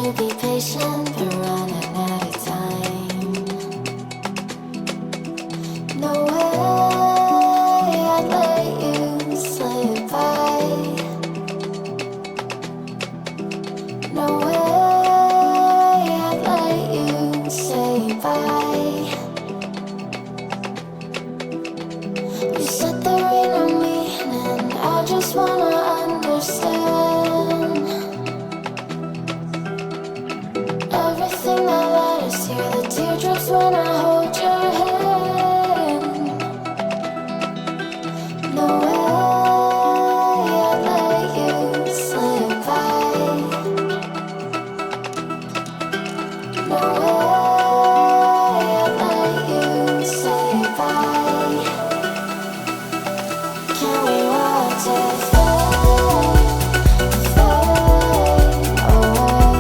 to be patient, but running out of time. No way I'd let you slip by. No way I'd let you say bye. You said there ain't no meaning, I just wanna understand everything that led us here, the teardrops when I hold your hand. No way I'd let you slip by. No way I'd let you say bye. Can we watch it fade, fade away?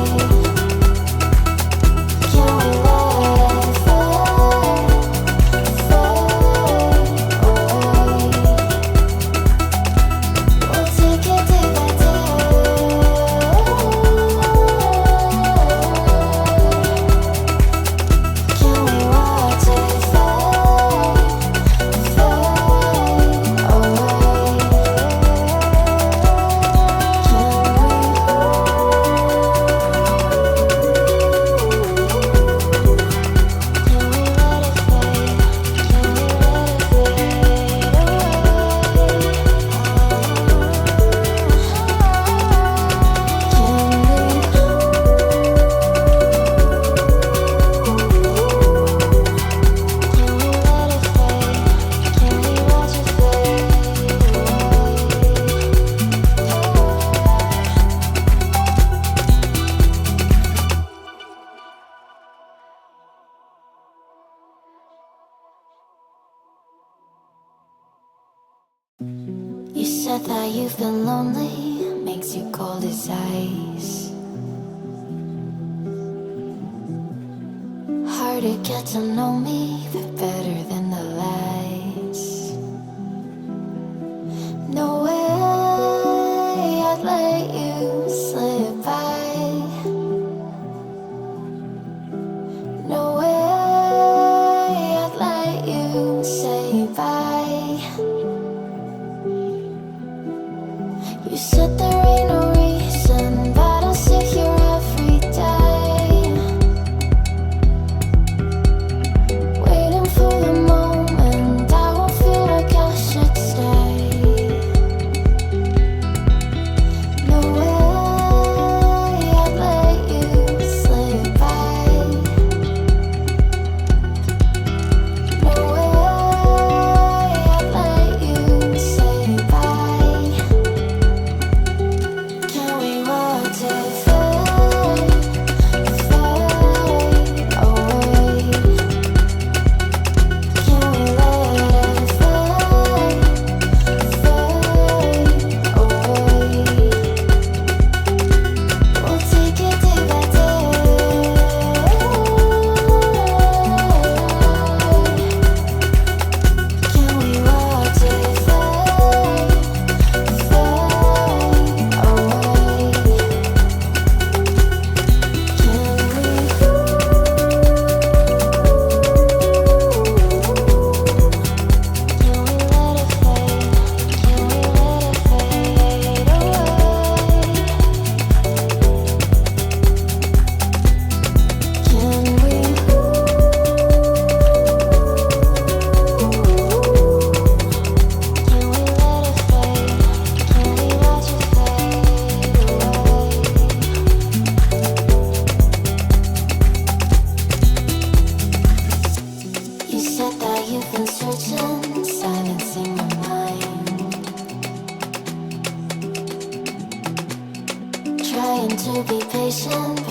Can we let it fade, fade away? We'll take it day by day. Can we watch it fade, fade away? You said that you've been lonely, makes you cold as ice. Hard to get to know me, but better than the lies. No way I'd let you slip by. No way I'd let you say bye. You said there ain't no reason, but I'll sit here every day, waiting for the moment I won't feel like I should stay. No way I'd let you slip by. No way I'd let you say bye. Can we watch it fade, fade away? Can we let it fade, fade away? We'll take it day by day. Can we watch it fade, fade away? You said that you've been searching, silencing my mind, trying to be patient.